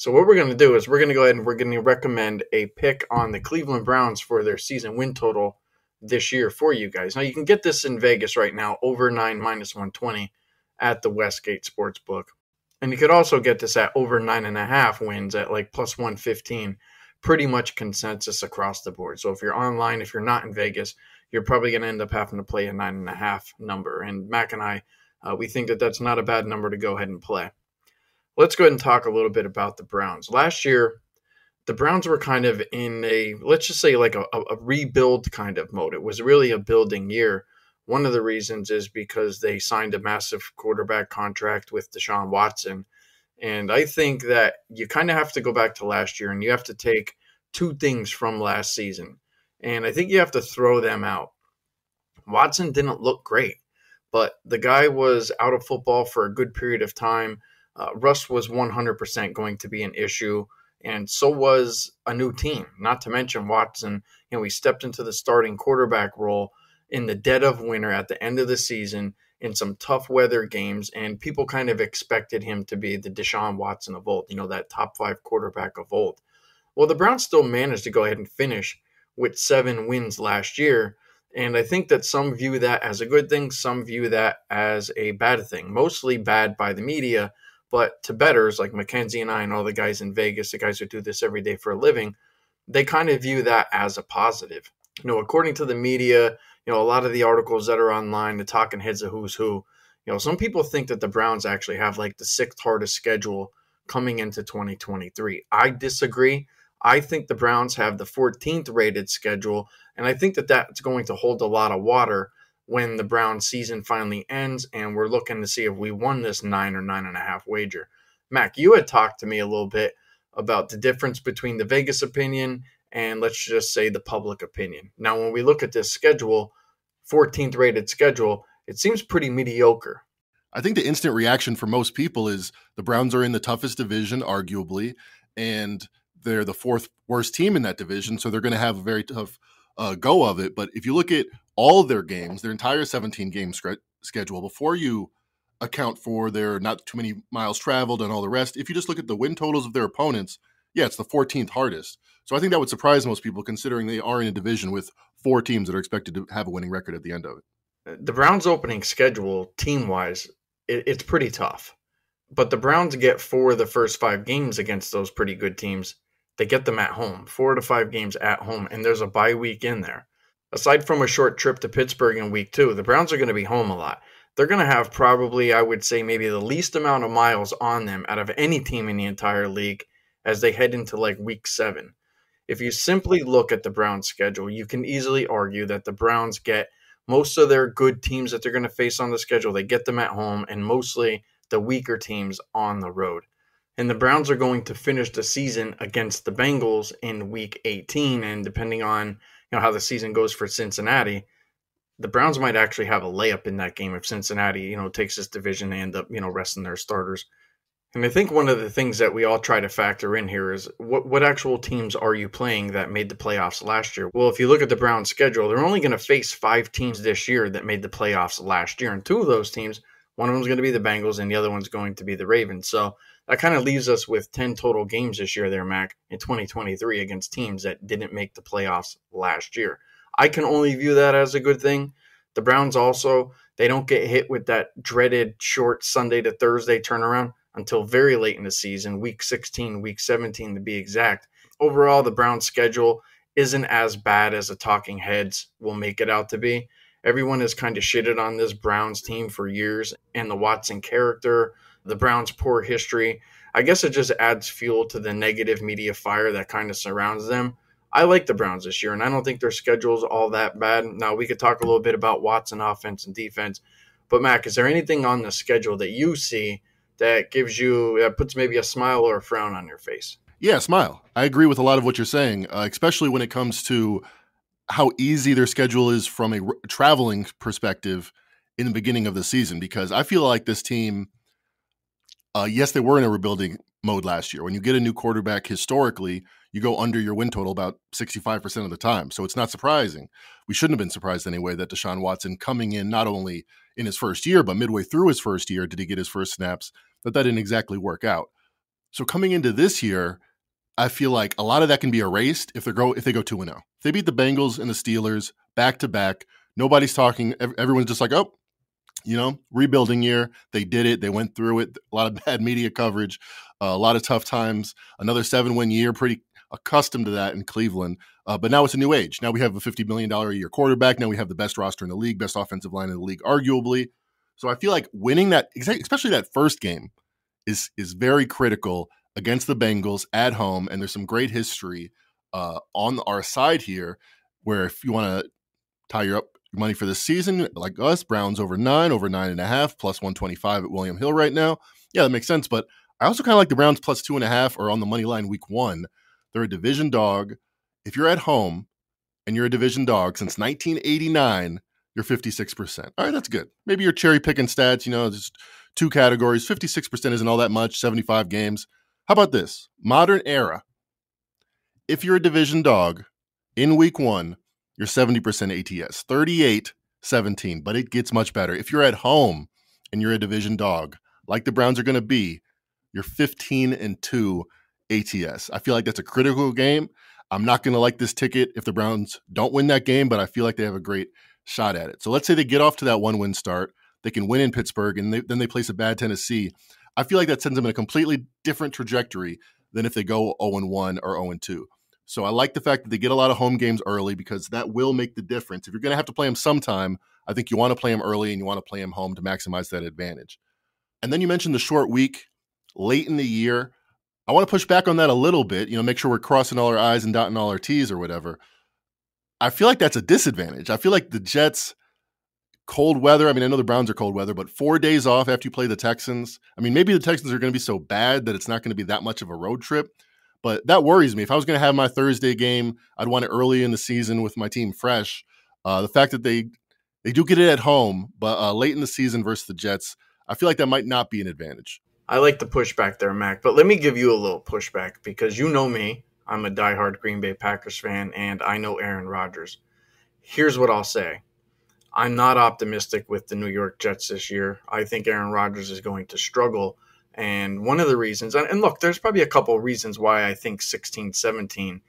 So what we're going to do is we're going to go ahead and we're going to recommend a pick on the Cleveland Browns for their season win total this year for you guys. Now you can get this in Vegas right now, over 9 minus 120 at the Westgate Sportsbook. And you could also get this at over 9.5 wins at like plus 115, pretty much consensus across the board. So if you're online, if you're not in Vegas, you're probably going to end up having to play a 9.5 number. And Mac and I, we think that that's not a bad number to go ahead and play. Let's go ahead and talk a little bit about the Browns. Last year, the Browns were kind of in a, let's just say like a rebuild kind of mode. It was really a building year. One of the reasons is because they signed a massive quarterback contract with Deshaun Watson. And I think that you kind of have to go back to last year and you have to take two things from last season. And I think you have to throw them out. Watson didn't look great, but the guy was out of football for a good period of time. Russ was 100% going to be an issue, and so was a new team, not to mention Watson. He stepped into the starting quarterback role in the dead of winter at the end of the season in some tough weather games, and people kind of expected him to be the Deshaun Watson of old, that top 5 quarterback of old. Well, the Browns still managed to go ahead and finish with 7 wins last year, and I think that some view that as a good thing, some view that as a bad thing, mostly bad by the media, but to bettors like Mackenzie and I and all the guys in Vegas, the guys who do this every day for a living, they kind of view that as a positive. According to the media, a lot of the articles that are online, the talking heads of who's who, some people think that the Browns actually have like the 6th hardest schedule coming into 2023. I disagree. I think the Browns have the 14th rated schedule, and I think that that's going to hold a lot of water when the Browns season finally ends and we're looking to see if we won this 9 or 9.5 wager. Mac, you had talked to me a little bit about the difference between the Vegas opinion and let's just say the public opinion. Now, when we look at this schedule, 14th rated schedule, it seems pretty mediocre. I think the instant reaction for most people is the Browns are in the toughest division, arguably, and they're the 4th worst team in that division, so they're going to have a very tough go of it. But if you look at all their games, their entire 17-game schedule, before you account for their not too many miles traveled and all the rest, if you just look at the win totals of their opponents, yeah, it's the 14th hardest. So I think that would surprise most people considering they are in a division with 4 teams that are expected to have a winning record at the end of it. The Browns' opening schedule, team-wise, it's pretty tough. But the Browns get 4 of the first 5 games against those pretty good teams. They get them at home, 4 to 5 games at home, and there's a bye week in there. Aside from a short trip to Pittsburgh in week 2, the Browns are going to be home a lot. They're going to have probably, I would say, maybe the least amount of miles on them out of any team in the entire league as they head into like week 7. If you simply look at the Browns schedule, you can easily argue that the Browns get most of their good teams that they're going to face on the schedule. They get them at home and mostly the weaker teams on the road. And the Browns are going to finish the season against the Bengals in week 18. And depending on how the season goes for Cincinnati, the Browns might actually have a layup in that game if Cincinnati, takes this division and end up, resting their starters. And I think one of the things that we all try to factor in here is what actual teams are you playing that made the playoffs last year? Well, if you look at the Browns schedule, they're only going to face 5 teams this year that made the playoffs last year. And 2 of those teams, one of them is going to be the Bengals and the other one's going to be the Ravens. So that kind of leaves us with 10 total games this year there, Mac, in 2023 against teams that didn't make the playoffs last year. I can only view that as a good thing. The Browns also, they don't get hit with that dreaded short Sunday to Thursday turnaround until very late in the season, week 16, week 17 to be exact. Overall, the Browns schedule isn't as bad as the talking heads will make it out to be. Everyone has kind of shitted on this Browns team for years and the Watson character, the Browns' poor history. I guess it just adds fuel to the negative media fire that kind of surrounds them. I like the Browns this year, and I don't think their schedule's all that bad. Now, we could talk a little bit about Watson offense and defense, but Mac, is there anything on the schedule that you see that puts maybe a smile or a frown on your face? Yeah, smile. I agree with a lot of what you're saying, especially when it comes to how easy their schedule is from a traveling perspective in the beginning of the season, because I feel like this team, yes, they were in a rebuilding mode last year. When you get a new quarterback, historically, you go under your win total about 65% of the time. So it's not surprising. We shouldn't have been surprised anyway that Deshaun Watson coming in not only in his first year, but midway through his first year, did he get his first snaps, that didn't exactly work out. So coming into this year, I feel like a lot of that can be erased if they go 2-0. If they beat the Bengals and the Steelers back to back, nobody's talking. Everyone's just like, oh, rebuilding year. They did it. They went through it. A lot of bad media coverage, a lot of tough times. Another 7-win year, pretty accustomed to that in Cleveland. But now it's a new age. Now we have a $50 million a year quarterback. Now we have the best roster in the league, best offensive line in the league, arguably. So I feel like winning that, especially that first game, is very critical against the Bengals at home. And there's some great history on our side here, where if you want to tie your money for the season, like us, Browns over 9.5, plus 125 at William Hill right now. Yeah, that makes sense. But I also kind of like the Browns plus 2.5 or on the money line week 1. They're a division dog. If you're at home and you're a division dog since 1989, you're 56%. All right, that's good. Maybe you're cherry picking stats, just 2 categories. 56% isn't all that much, 75 games. How about this? Modern era. If you're a division dog in week 1, you're 70% ATS, 38-17, but it gets much better. If you're at home and you're a division dog, like the Browns are going to be, you're 15-2 ATS. I feel like that's a critical game. I'm not going to like this ticket if the Browns don't win that game, but I feel like they have a great shot at it. So let's say they get off to that 1-win start. They can win in Pittsburgh, and then they place a bad Tennessee. I feel like that sends them in a completely different trajectory than if they go 0-1 or 0-2. So I like the fact that they get a lot of home games early, because that will make the difference. If you're going to have to play them sometime, I think you want to play them early and you want to play them home to maximize that advantage. And then you mentioned the short week late in the year. I want to push back on that a little bit, make sure we're crossing all our I's and dotting all our T's or whatever. I feel like that's a disadvantage. I feel like the Jets, cold weather. I know the Browns are cold weather, but 4 days off after you play the Texans. Maybe the Texans are going to be so bad that it's not going to be that much of a road trip. But that worries me. If I was going to have my Thursday game, I'd want it early in the season with my team fresh. The fact that they do get it at home, but late in the season versus the Jets, I feel like that might not be an advantage. I like the pushback there, Mac. But let me give you a little pushback, because you know me. I'm a diehard Green Bay Packers fan, and I know Aaron Rodgers. Here's what I'll say. I'm not optimistic with the New York Jets this year. I think Aaron Rodgers is going to struggle. And one of the reasons, and look, there's probably a couple of reasons why I think 16-17,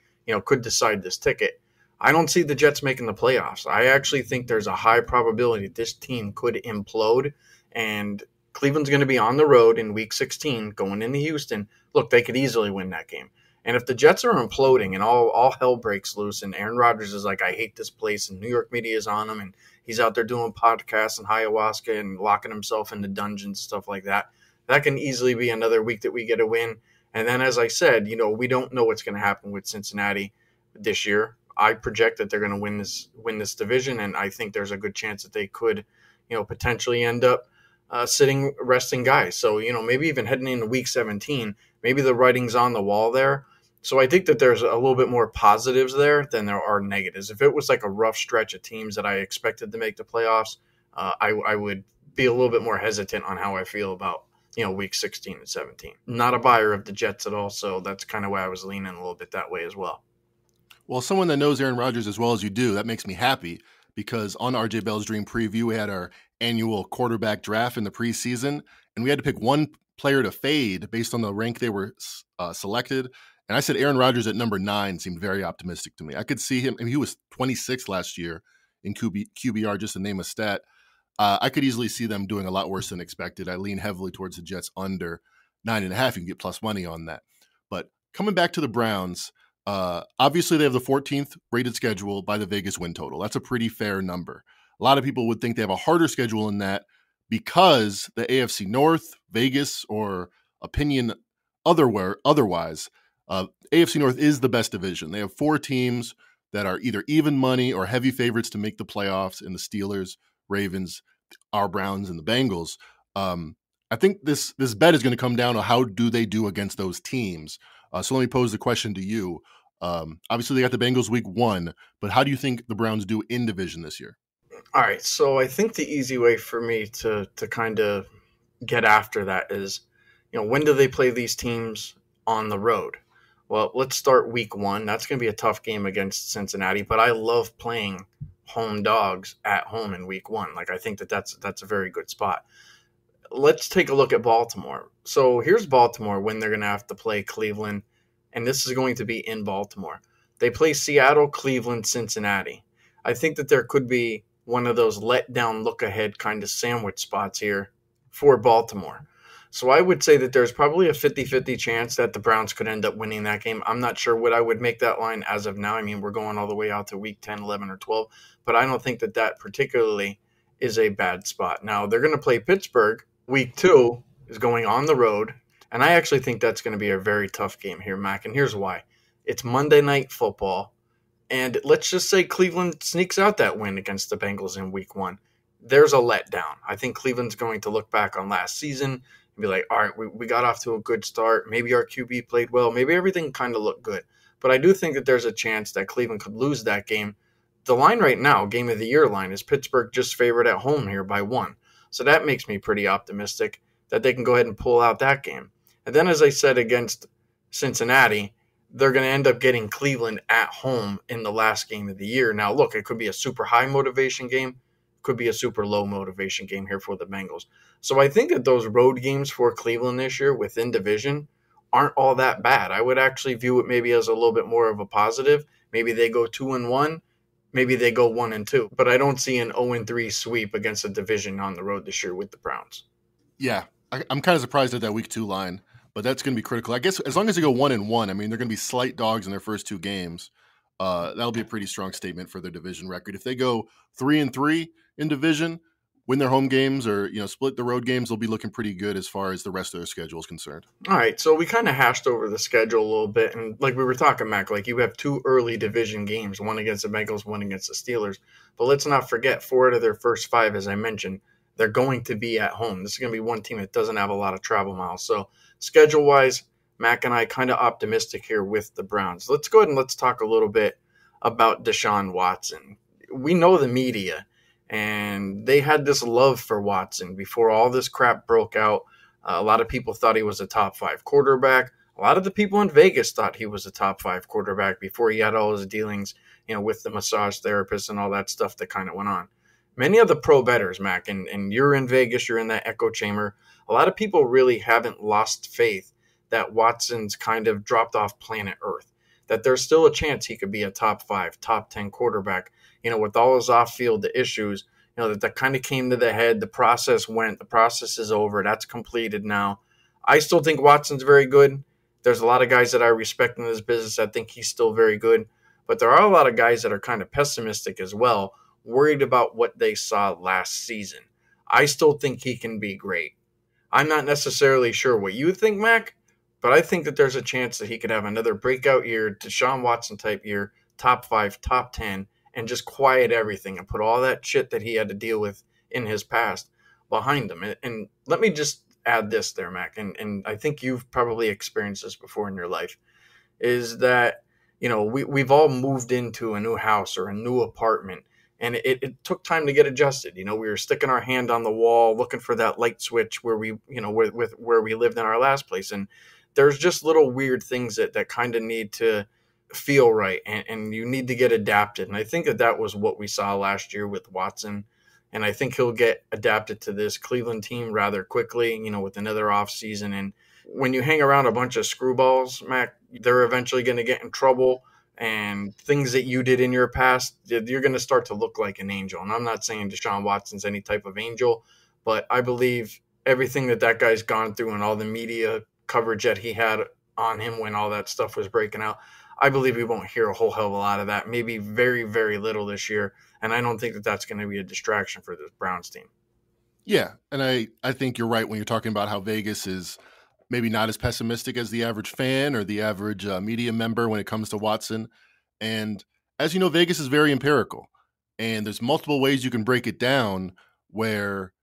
could decide this ticket. I don't see the Jets making the playoffs. I actually think there's a high probability this team could implode, and Cleveland's going to be on the road in week 16 going into Houston. Look, they could easily win that game. And if the Jets are imploding and all hell breaks loose and Aaron Rodgers is like, I hate this place, and New York media is on him, and he's out there doing podcasts and ayahuasca and locking himself into dungeons, stuff like that, that can easily be another week that we get a win. And then, as I said, we don't know what's going to happen with Cincinnati this year. I project that they're going to win this division, and I think there's a good chance that they could, potentially end up resting guys. So, maybe even heading into week 17, maybe the writing's on the wall there. So I think that there's a little bit more positives there than there are negatives. If it was like a rough stretch of teams that I expected to make the playoffs, I would be a little bit more hesitant on how I feel about week 16 and 17. Not a buyer of the Jets at all, so that's kind of why I was leaning a little bit that way as well. Well, someone that knows Aaron Rodgers as well as you do, that makes me happy, because on RJ Bell's Dream Preview, we had our annual quarterback draft in the preseason, and we had to pick one player to fade based on the rank they were selected. And I said Aaron Rodgers at number 9 seemed very optimistic to me. I could see him. He was 26 last year in QBR, just to name a stat. I could easily see them doing a lot worse than expected. I lean heavily towards the Jets under 9.5. You can get plus money on that. But coming back to the Browns, obviously they have the 14th rated schedule by the Vegas win total. That's a pretty fair number. A lot of people would think they have a harder schedule than that because the AFC North, Vegas, or opinion otherwise, AFC North is the best division. They have 4 teams that are either even money or heavy favorites to make the playoffs in the Steelers, Ravens, our Browns, and the Bengals. I think this bet is going to come down to how do they do against those teams. So let me pose the question to you. Obviously, they got the Bengals week 1, but how do you think the Browns do in division this year? All right, so I think the easy way for me to kind of get after that is, when do they play these teams on the road? Well, let's start week 1. That's going to be a tough game against Cincinnati, but I love playing home dogs at home in week 1. Like, I think that's a very good spot. let's take a look at Baltimore. So here's Baltimore when they're going to have to play Cleveland, and this is going to be in Baltimore. They play Seattle, Cleveland, Cincinnati. I think that there could be one of those let-down, look-ahead kind of sandwich spots here for Baltimore. So I would say that there's probably a 50-50 chance that the Browns could end up winning that game. I'm not sure what I would make that line as of now. I mean, we're going all the way out to week 10, 11, or 12, but I don't think that that particularly is a bad spot. Now, they're going to play Pittsburgh. Week 2 is going on the road, and I actually think that's going to be a very tough game here, Mac, and here's why. It's Monday Night Football, and let's just say Cleveland sneaks out that win against the Bengals in week 1. There's a letdown. I think Cleveland's going to look back on last season and be like, all right, we got off to a good start. Maybe our QB played well. Maybe everything kind of looked good. But I do think that there's a chance that Cleveland could lose that game. The line right now, game of the year line, is Pittsburgh just favored at home here by 1. So that makes me pretty optimistic that they can go ahead and pull out that game. And then, as I said, against Cincinnati, they're going to end up getting Cleveland at home in the last game of the year. Now, look, it could be a super high motivation game. Could be a super low motivation game here for the Bengals. So I think that those road games for Cleveland this year within division aren't all that bad. I would actually view it maybe as a little bit more of a positive. Maybe they go 2-1. Maybe they go 1-2. But I don't see an 0-3 sweep against a division on the road this year with the Browns. Yeah, I'm kind of surprised at that week 2 line, but that's going to be critical. I guess as long as they go 1-1, I mean, they're going to be slight dogs in their first 2 games. That'll be a pretty strong statement for their division record. If they go 3-3 in division, win their home games or, split the road games, they'll be looking pretty good as far as the rest of their schedule is concerned. All right, so we kind of hashed over the schedule a little bit, and like we were talking, Mac, like you have 2 early division games, one against the Bengals, one against the Steelers. But let's not forget, 4 out of their first 5, as I mentioned, they're going to be at home. This is going to be one team that doesn't have a lot of travel miles. So schedule-wise, Mac and I kind of optimistic here with the Browns. Let's go ahead and let's talk a little bit about Deshaun Watson. We know the media, and they had this love for Watson before all this crap broke out. A lot of people thought he was a top 5 quarterback. A lot of the people in Vegas thought he was a top 5 quarterback before he had all his dealings, with the massage therapist and all that stuff that kind of went on. Many of the pro bettors, Mac, and you're in Vegas, you're in that echo chamber, a lot of people really haven't lost faith that Watson's kind of dropped off planet Earth, that there's still a chance he could be a top 5, top 10 quarterback, with all his off-field issues, that kind of came to the head. The process is over. That's completed now. I still think Watson's very good. There's a lot of guys that I respect in this business. I think he's still very good. But there are a lot of guys that are kind of pessimistic as well, worried about what they saw last season. I still think he can be great. I'm not necessarily sure what you think, Mac, but I think that there's a chance that he could have another breakout year, Deshaun Watson type year, top 5, top 10, and just quiet everything and put all that shit that he had to deal with in his past behind him. And let me just add this there, Mac, and I think you've probably experienced this before in your life, is that, we've all moved into a new house or a new apartment, and it took time to get adjusted. We were sticking our hand on the wall, looking for that light switch where we, where we lived in our last place. And there's just little weird things that kind of need to feel right, and you need to get adapted. And I think that was what we saw last year with Watson. And I think he'll get adapted to this Cleveland team rather quickly, with another offseason. And when you hang around a bunch of screwballs, Mac, they're eventually going to get in trouble. And things that you did in your past, you're going to start to look like an angel. And I'm not saying Deshaun Watson's any type of angel, but I believe everything that guy's gone through and all the media coverage that he had on him when all that stuff was breaking out, I believe we won't hear a whole hell of a lot of that, maybe very, very little this year. And I don't think that that's going to be a distraction for this Browns team. Yeah, and I think you're right when you're talking about how Vegas is maybe not as pessimistic as the average fan or the average media member when it comes to Watson. And as you know, Vegas is very empirical. And there's multiple ways you can break it down where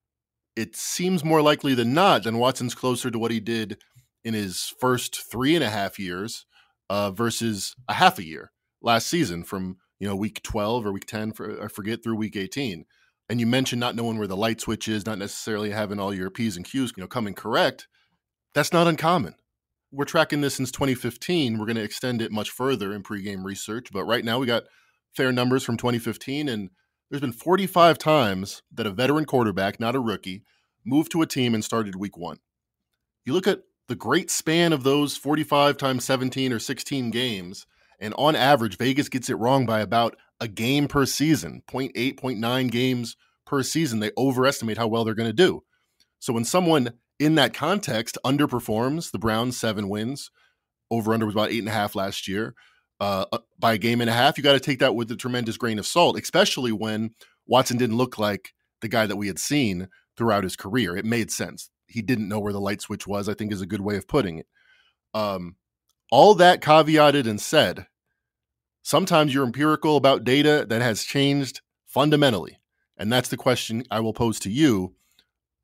it seems more likely than not than Watson's closer to what he did in his first 3.5 years versus a half a year last season from, week 12 or week 10, I forget, through week 18. And you mentioned not knowing where the light switch is, not necessarily having all your P's and Q's, coming correct. That's not uncommon. We're tracking this since 2015. We're going to extend it much further in pregame research. But right now we got fair numbers from 2015. And there's been 45 times that a veteran quarterback, not a rookie, moved to a team and started week 1. You look at the great span of those 45 times 17 or 16 games, and on average, Vegas gets it wrong by about a game per season, 0.8, 0.9 games per season. They overestimate how well they're going to do. So when someone in that context underperforms, the Browns 7 wins, over-under was about 8.5 last year, by a game and a half, you got to take that with a tremendous grain of salt, especially when Watson didn't look like the guy that we had seen throughout his career. It made sense. He didn't know where the light switch was, I think is a good way of putting it. All that caveated and said, sometimes you're empirical about data that has changed fundamentally. And that's the question I will pose to you.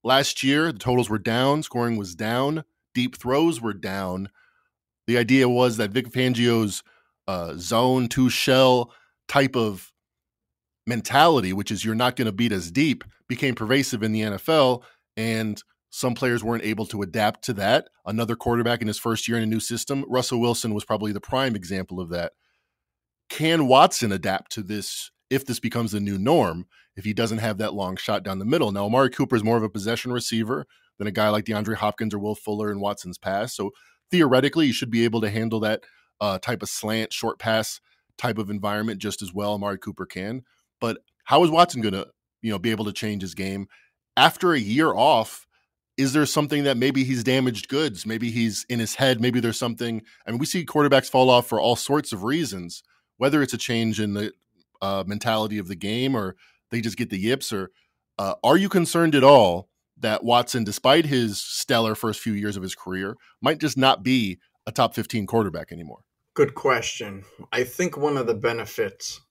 Last year, the totals were down, scoring was down, deep throws were down. The idea was that Vic Fangio's zone 2 shell type of mentality, which is you're not going to beat us deep, became pervasive in the NFL, and some players weren't able to adapt to that. Another quarterback in his first year in a new system, Russell Wilson was probably the prime example of that. Can Watson adapt to this if this becomes the new norm, if he doesn't have that long shot down the middle? Now, Amari Cooper is more of a possession receiver than a guy like DeAndre Hopkins or Will Fuller in Watson's past. So theoretically, you should be able to handle that type of slant, short pass type of environment just as well. Amari Cooper can. But how is Watson going to, be able to change his game after a year off? Is there something that maybe he's damaged goods? Maybe he's in his head. Maybe there's something. I mean, we see quarterbacks fall off for all sorts of reasons, whether it's a change in the mentality of the game or they just get the yips. Or are you concerned at all that Watson, despite his stellar first few years of his career, might just not be a top 15 quarterback anymore? Good question. I think one of the benefits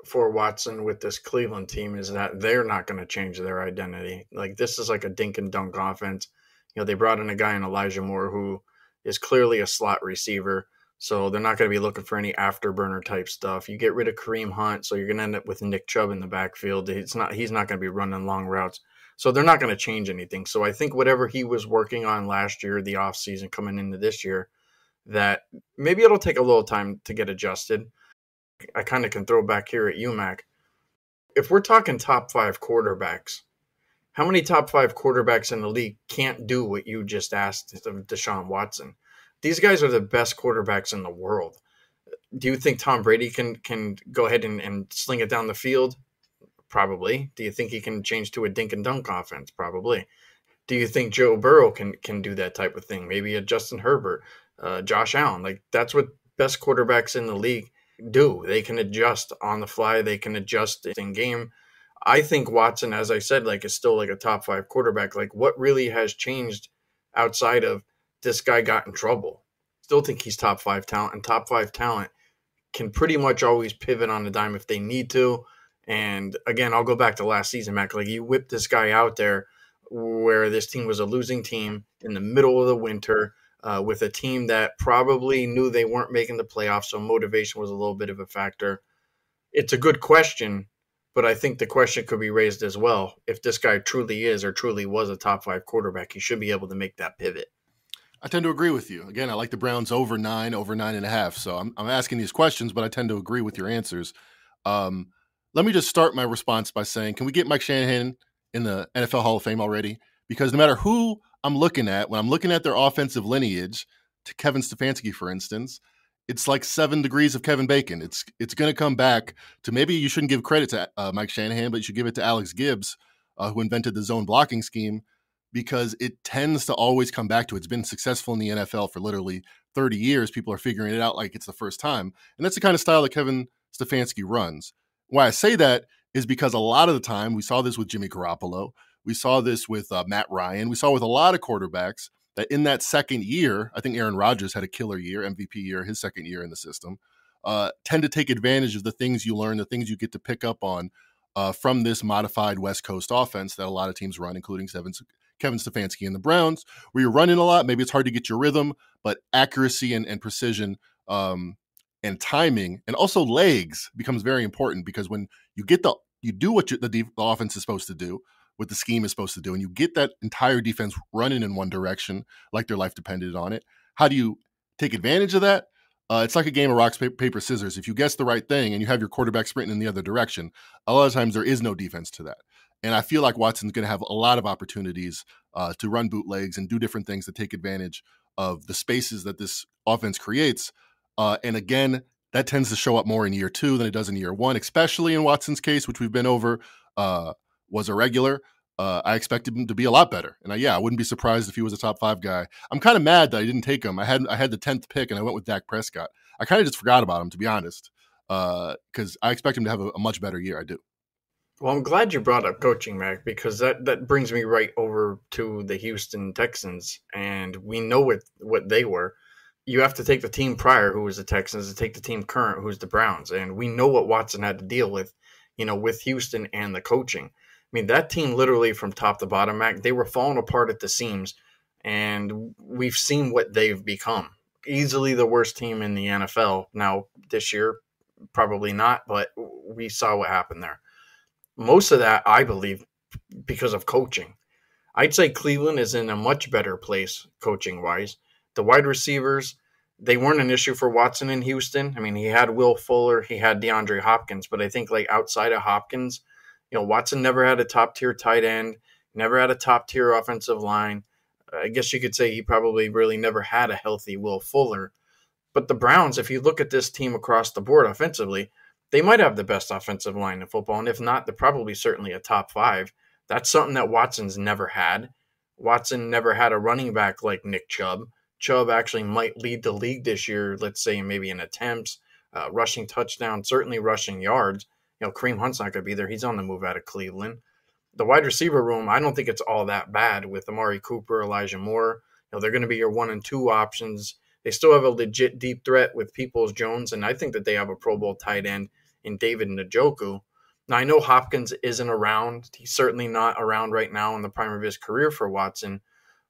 for Watson with this Cleveland team is that they're not going to change their identity. Like, this is like a dink and dunk offense. They brought in a guy in Elijah Moore who is clearly a slot receiver, so they're not going to be looking for any afterburner type stuff. You get rid of Kareem Hunt, so you're going to end up with Nick Chubb in the backfield. He's not going to be running long routes, so they're not going to change anything. So I think whatever he was working on last year, the offseason coming into this year, that maybe it'll take a little time to get adjusted. I kind of can throw back here at UMAC. If we're talking top 5 quarterbacks, how many top 5 quarterbacks in the league can't do what you just asked of Deshaun Watson? These guys are the best quarterbacks in the world. Do you think Tom Brady can go ahead and sling it down the field? Probably. Do you think he can change to a dink and dunk offense? Probably. Do you think Joe Burrow can do that type of thing? Maybe a Justin Herbert, Josh Allen. Like, that's what best quarterbacks in the league do. They can adjust on the fly. They can adjust in game. I think Watson, as I said, is still a top 5 quarterback. Like, what really has changed outside of this guy got in trouble? Still think he's top 5 talent, and top 5 talent can pretty much always pivot on a dime if they need to. And again, I'll go back to last season, Mac. Like, you whipped this guy out there where this team was a losing team in the middle of the winter, with a team that probably knew they weren't making the playoffs, so motivation was a little bit of a factor. It's a good question, but I think the question could be raised as well. If this guy truly is or truly was a top 5 quarterback, he should be able to make that pivot. I tend to agree with you. Again, I like the Browns over 9.5. So I'm asking these questions, but I tend to agree with your answers. Let me just start my response by saying, can we get Mike Shanahan in the NFL Hall of Fame already? Because no matter who I'm looking at, when I'm looking at their offensive lineage, to Kevin Stefanski, for instance, it's like 7 degrees of Kevin Bacon. It's going to come back to, maybe you shouldn't give credit to Mike Shanahan, but you should give it to Alex Gibbs, who invented the zone blocking scheme, because it tends to always come back to, it's been successful in the NFL for literally 30 years. People are figuring it out like it's the first time. And that's the kind of style that Kevin Stefanski runs. Why I say that is because a lot of the time, we saw this with Jimmy Garoppolo, we saw this with Matt Ryan, we saw with a lot of quarterbacks that in that second year, I think Aaron Rodgers had a killer year, MVP year, his second year in the system, tend to take advantage of the things you learn, the things you get to pick up on from this modified West Coast offense that a lot of teams run, including Kevin Stefanski and the Browns, where you're running a lot. Maybe it's hard to get your rhythm, but accuracy and precision and timing and also legs becomes very important, because when you do what the offense is supposed to do, what the scheme is supposed to do, and you get that entire defense running in one direction like their life depended on it, how do you take advantage of that? It's like a game of rocks, paper, scissors. If you guess the right thing and you have your quarterback sprinting in the other direction, a lot of times there is no defense to that. And I feel like Watson's going to have a lot of opportunities to run bootlegs and do different things to take advantage of the spaces that this offense creates. And again, that tends to show up more in year 2 than it does in year 1, especially in Watson's case, which we've been over, was irregular. I expected him to be a lot better. And I wouldn't be surprised if he was a top 5 guy. I'm kind of mad that I didn't take him. I had the 10th pick and I went with Dak Prescott. I kind of just forgot about him, to be honest, because I expect him to have a much better year. I do. Well, I'm glad you brought up coaching, Mac, because that brings me right over to the Houston Texans, and we know what they were. You have to take the team prior, who was the Texans, and take the team current, who's the Browns, and we know what Watson had to deal with, with Houston and the coaching. I mean, that team literally from top to bottom, Mac, they were falling apart at the seams, and we've seen what they've become. Easily the worst team in the NFL. Now, this year, probably not, but we saw what happened there. Most of that, I believe, because of coaching. I'd say Cleveland is in a much better place coaching-wise. The wide receivers, they weren't an issue for Watson in Houston. I mean, he had Will Fuller, he had DeAndre Hopkins, but I think like outside of Hopkins, Watson never had a top-tier tight end, never had a top-tier offensive line. I guess you could say he probably really never had a healthy Will Fuller. But the Browns, if you look at this team across the board offensively, they might have the best offensive line in football, and if not, they're probably certainly a top 5. That's something that Watson's never had. Watson never had a running back like Nick Chubb. Chubb actually might lead the league this year, let's say maybe in attempts, rushing touchdowns, certainly rushing yards. Kareem Hunt's not going to be there. He's on the move out of Cleveland. The wide receiver room, I don't think it's all that bad with Amari Cooper, Elijah Moore. They're going to be your 1 and 2 options. They still have a legit deep threat with Peoples-Jones, and I think that they have a Pro Bowl tight end in David Njoku. Now, I know Hopkins isn't around. He's certainly not around right now in the prime of his career for Watson.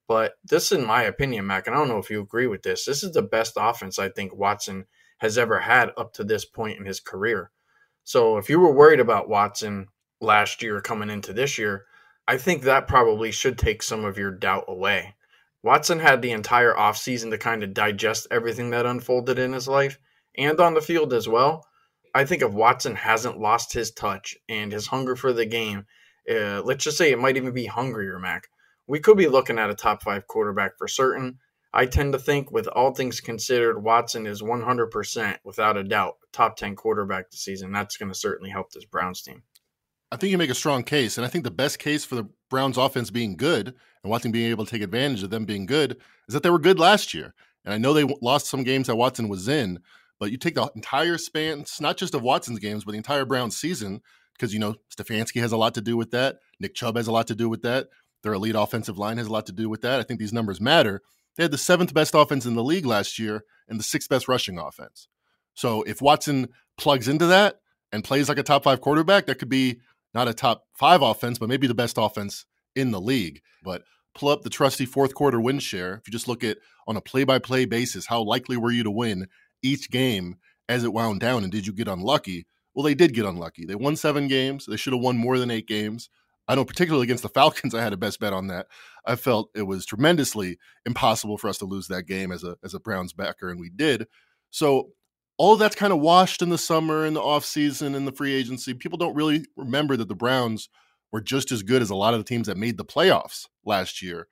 But this, in my opinion, Mac, and I don't know if you agree with this, this is the best offense I think Watson has ever had up to this point in his career. So if you were worried about Watson last year coming into this year, I think that probably should take some of your doubt away. Watson had the entire offseason to kind of digest everything that unfolded in his life and on the field as well. I think if Watson hasn't lost his touch and his hunger for the game, let's just say it might even be hungrier, Mac, we could be looking at a top 5 quarterback for certain. I tend to think, with all things considered, Watson is 100%, without a doubt, top 10 quarterback this season. That's going to certainly help this Browns team. I think you make a strong case, and I think the best case for the Browns offense being good and Watson being able to take advantage of them being good is that they were good last year. And I know they lost some games that Watson was in, but you take the entire span, not just of Watson's games, but the entire Browns season, because, Stefanski has a lot to do with that. Nick Chubb has a lot to do with that. Their elite offensive line has a lot to do with that. I think these numbers matter. They had the 7th best offense in the league last year and the 6th best rushing offense. So if Watson plugs into that and plays like a top 5 quarterback, that could be not a top 5 offense, but maybe the best offense in the league. But pull up the trusty 4th quarter win share. If you just look at on a play-by-play basis, how likely were you to win each game as it wound down, and did you get unlucky? Well, they did get unlucky. They won 7 games. They should have won more than 8 games. I know particularly against the Falcons, I had a best bet on that. I felt it was tremendously impossible for us to lose that game as a Browns backer, and we did. So all of that's kind of washed in the summer, in the offseason, in the free agency. People don't really remember that the Browns were just as good as a lot of the teams that made the playoffs last year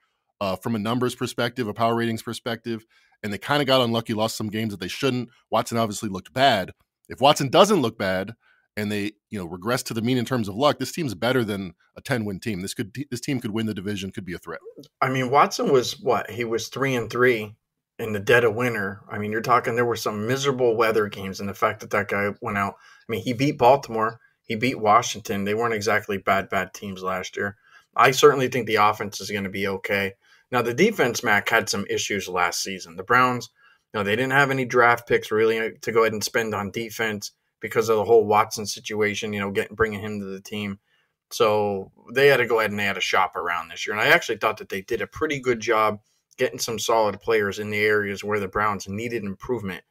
from a numbers perspective, a power ratings perspective, and they kind of got unlucky, lost some games that they shouldn't. Watson obviously looked bad. If Watson doesn't look bad and they regress to the mean in terms of luck, this team's better than a 10-win team. This team could win the division, could be a threat. I mean, Watson was what? He was 3-3 in the dead of winter. I mean, you're talking there were some miserable weather games, and the fact that guy went out. I mean, he beat Baltimore. He beat Washington. They weren't exactly bad teams last year. I certainly think the offense is going to be okay. Now, the defense, Mac, had some issues last season. The Browns, they didn't have any draft picks really to go ahead and spend on defense because of the whole Watson situation, bringing him to the team. So they had to go ahead and they had to shop around this year. And I actually thought that they did a pretty good job getting some solid players in the areas where the Browns needed improvement.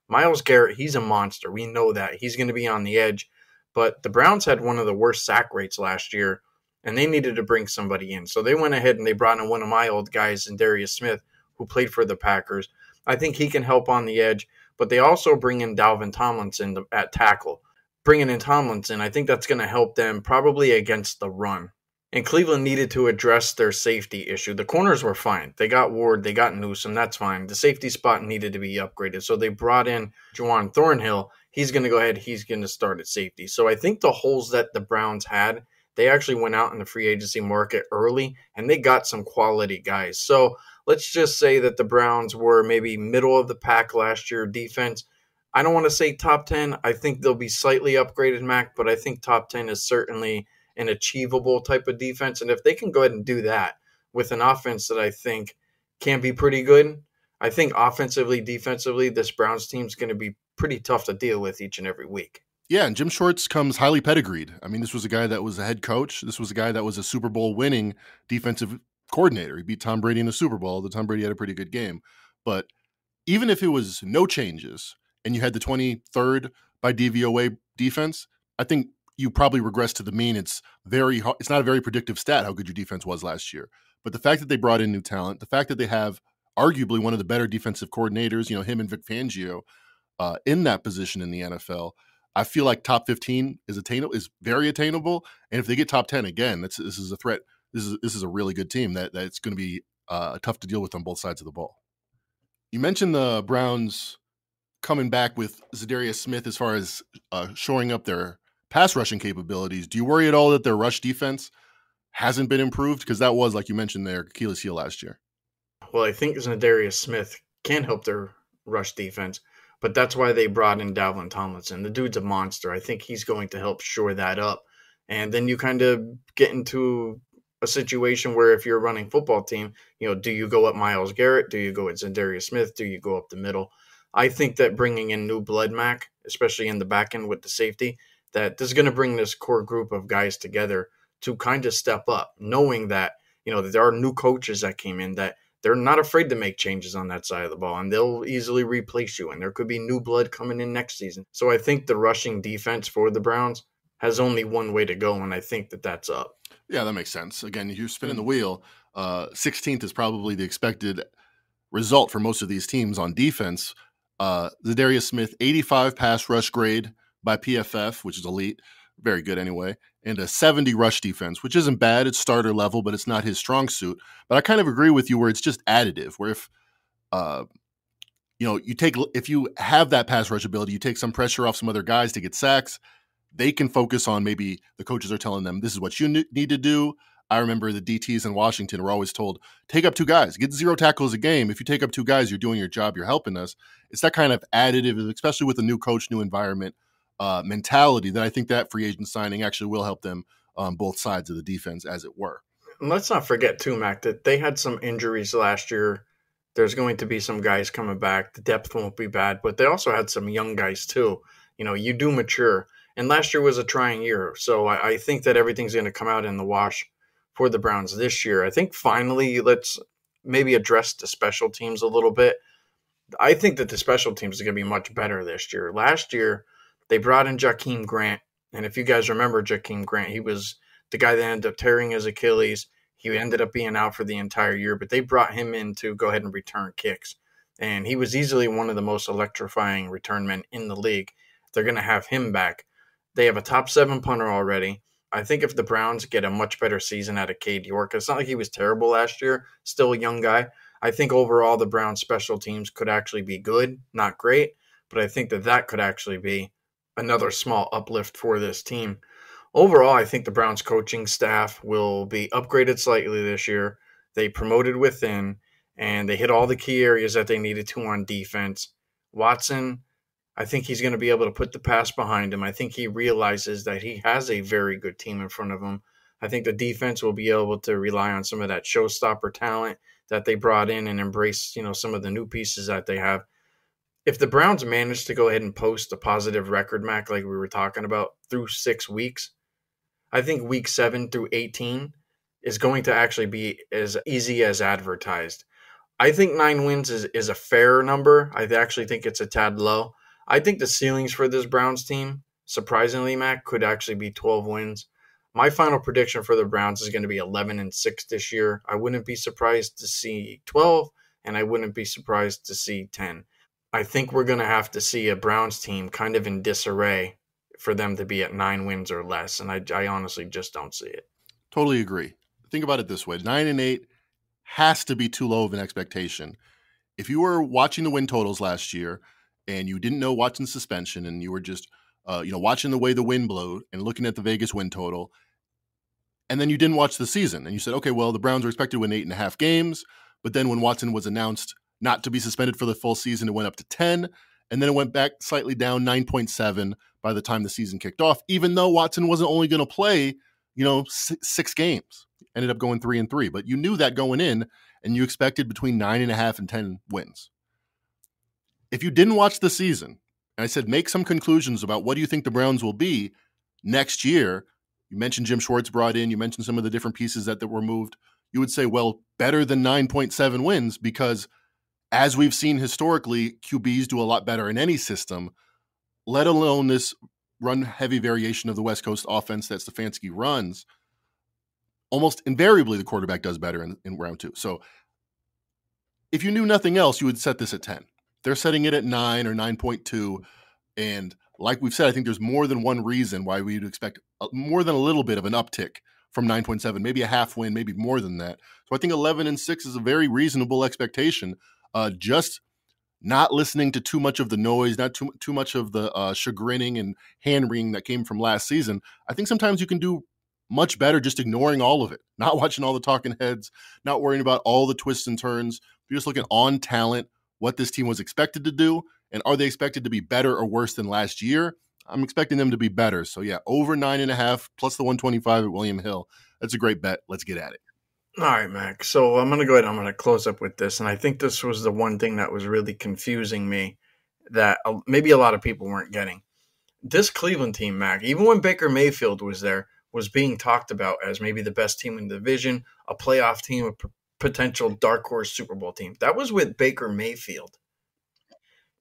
Myles Garrett, he's a monster. We know that. He's going to be on the edge. But the Browns had one of the worst sack rates last year, and they needed to bring somebody in. So they went ahead and they brought in one of my old guys, in Darius Smith, who played for the Packers. I think he can help on the edge, but they also bring in Dalvin Tomlinson at tackle. Bringing in Tomlinson, I think that's going to help them probably against the run. And Cleveland needed to address their safety issue. The corners were fine. They got Ward, they got Newsome, that's fine. The safety spot needed to be upgraded. So they brought in Juwan Thornhill. He's going to go ahead, he's going to start at safety. So I think the holes that the Browns had, they actually went out in the free agency market early and they got some quality guys. So let's just say that the Browns were maybe middle of the pack last year defense. I don't want to say top 10. I think they'll be slightly upgraded, Mac, but I think top 10 is certainly an achievable type of defense. And if they can go ahead and do that with an offense that I think can be pretty good, I think offensively, defensively, this Browns team is going to be pretty tough to deal with each and every week. Yeah, and Jim Schwartz comes highly pedigreed. I mean, this was a guy that was a head coach. This was a guy that was a Super Bowl winning defensive coordinator. He beat Tom Brady in the Super Bowl. The Tom Brady had a pretty good game. But even if it was no changes and you had the 23rd by DVOA defense, I think you probably regress to the mean. It's not a very predictive stat how good your defense was last year. But the fact that they brought in new talent, the fact that they have arguably one of the better defensive coordinators, him and Vic Fangio, in that position in the NFL, I feel like top 15 is very attainable. And if they get top 10 again, this is a threat. This is a really good team that it's going to be tough to deal with on both sides of the ball. You mentioned the Browns coming back with Zadarius Smith as far as shoring up their pass rushing capabilities. Do you worry at all that their rush defense hasn't been improved? Because that was, like you mentioned, their Achilles heel last year. Well, I think Zadarius Smith can help their rush defense, but that's why they brought in Dalvin Tomlinson. The dude's a monster. I think he's going to help shore that up. And then you kind of get into a situation where if you're a running football team, do you go up Myles Garrett? Do you go at Zadarius Smith? Do you go up the middle? I think that bringing in new blood, Mac, especially in the back end with the safety, that this is going to bring this core group of guys together to kind of step up, knowing that, that there are new coaches that came in that they're not afraid to make changes on that side of the ball, and they'll easily replace you, and there could be new blood coming in next season. So I think the rushing defense for the Browns has only one way to go, and I think that that's up. Yeah, that makes sense. Again, you're spinning the wheel. 16th is probably the expected result for most of these teams on defense. Zadarius Smith, 85 pass rush grade by PFF, which is elite, very good anyway, and a 70 rush defense, which isn't bad. It's starter level, but it's not his strong suit. But I kind of agree with you where it's just additive, where if if you have that pass rush ability, you take some pressure off some other guys to get sacks, they can focus on, maybe the coaches are telling them, this is what you need to do. I remember the DTs in Washington were always told, take up 2 guys, get 0 tackles a game. If you take up 2 guys, you're doing your job, you're helping us. It's that kind of additive, especially with a new coach, new environment mentality, that I think that free agent signing actually will help them on both sides of the defense, as it were. And let's not forget too, Mac, that they had some injuries last year. There's going to be some guys coming back. The depth won't be bad, but they also had some young guys too. You do mature. And last year was a trying year. So I think that everything's going to come out in the wash for the Browns this year. I think finally let's maybe address the special teams a little bit. I think that the special teams are going to be much better this year. Last year, they brought in Jakeem Grant. And if you guys remember Jakeem Grant, he was the guy that ended up tearing his Achilles. He ended up being out for the entire year, but they brought him in to go ahead and return kicks. And he was easily one of the most electrifying return men in the league. They're going to have him back. They have a top 7 punter already. I think if the Browns get a much better season out of Cade York, it's not like he was terrible last year, still a young guy. I think overall the Browns special teams could actually be good, not great, but I think that could actually be another small uplift for this team. Overall, I think the Browns coaching staff will be upgraded slightly this year. They promoted within, and they hit all the key areas that they needed to on defense. Watson, I think he's going to be able to put the pass behind him. I think he realizes that he has a very good team in front of him. I think the defense will be able to rely on some of that showstopper talent that they brought in and embrace, some of the new pieces that they have. If the Browns manage to go ahead and post a positive record, Mac, like we were talking about, through 6 weeks, I think week 7 through 18 is going to actually be as easy as advertised. I think 9 wins is a fair number. I actually think it's a tad low. I think the ceilings for this Browns team, surprisingly, Mac, could actually be 12 wins. My final prediction for the Browns is going to be 11-6 this year. I wouldn't be surprised to see 12, and I wouldn't be surprised to see 10. I think we're going to have to see a Browns team kind of in disarray for them to be at 9 wins or less, and I honestly just don't see it. Totally agree. Think about it this way: 9-8 has to be too low of an expectation. If you were watching the win totals last year and you didn't know watching suspension and you were just watching the way the wind blew and looking at the Vegas win total, and then you didn't watch the season and you said, okay, well, the Browns are expected to win 8.5 games, but then when Watson was announced not to be suspended for the full season, it went up to 10, and then it went back slightly down 9.7 by the time the season kicked off, even though Watson wasn't only going to play, 6 games. Ended up going 3-3, but you knew that going in, and you expected between 9.5 and 10 wins. If you didn't watch the season, and I said make some conclusions about what do you think the Browns will be next year, you mentioned Jim Schwartz brought in, you mentioned some of the different pieces that were moved, you would say, well, better than 9.7 wins, because as we've seen historically, QBs do a lot better in any system, let alone this run-heavy variation of the West Coast offense that Stefanski runs. Almost invariably, the quarterback does better in round 2. So if you knew nothing else, you would set this at 10. They're setting it at 9 or 9.2. And like we've said, I think there's more than one reason why we would expect more than a little bit of an uptick from 9.7, maybe a half win, maybe more than that. So I think 11-6 is a very reasonable expectation. Just not listening to too much of the noise, not too much of the chagrining and hand-wringing that came from last season. I think sometimes you can do much better just ignoring all of it, not watching all the talking heads, not worrying about all the twists and turns. You're just looking on talent, what this team was expected to do, and are they expected to be better or worse than last year? I'm expecting them to be better. So yeah, over 9.5 plus the 125 at William Hill. That's a great bet. Let's get at it. All right, Mac. So I'm going to go ahead and I'm going to close up with this. And I think this was the one thing that was really confusing me that maybe a lot of people weren't getting. This Cleveland team, Mac, even when Baker Mayfield was there, was being talked about as maybe the best team in the division, a playoff team, a potential dark horse Super Bowl team. That was with Baker Mayfield.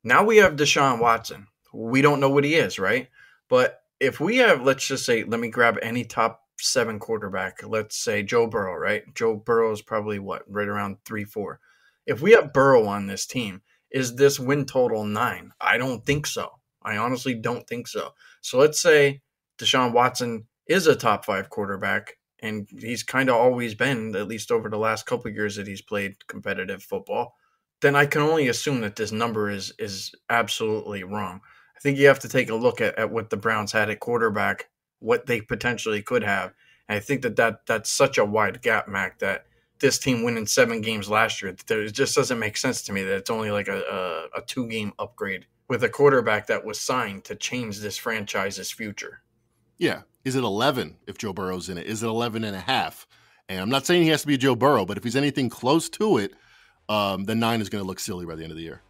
Now we have Deshaun Watson. We don't know what he is, right? But if we have, let's just say, let me grab any top 7 quarterback. Let's say Joe Burrow, right? Joe Burrow is probably right around 3-4. If we have Burrow on this team, is this win total 9? I don't think so. I honestly don't think so. So let's say Deshaun Watson is a top 5 quarterback, and he's kind of always been, at least over the last couple of years that he's played competitive football, then I can only assume that this number is absolutely wrong. I think you have to take a look at what the Browns had at quarterback, what they potentially could have. And I think that's such a wide gap, Mac, that this team winning 7 games last year, it just doesn't make sense to me that it's only like a 2-game upgrade with a quarterback that was signed to change this franchise's future. Yeah. Is it 11 if Joe Burrow's in it? Is it 11.5? And I'm not saying he has to be Joe Burrow, but if he's anything close to it, then 9 is going to look silly by the end of the year.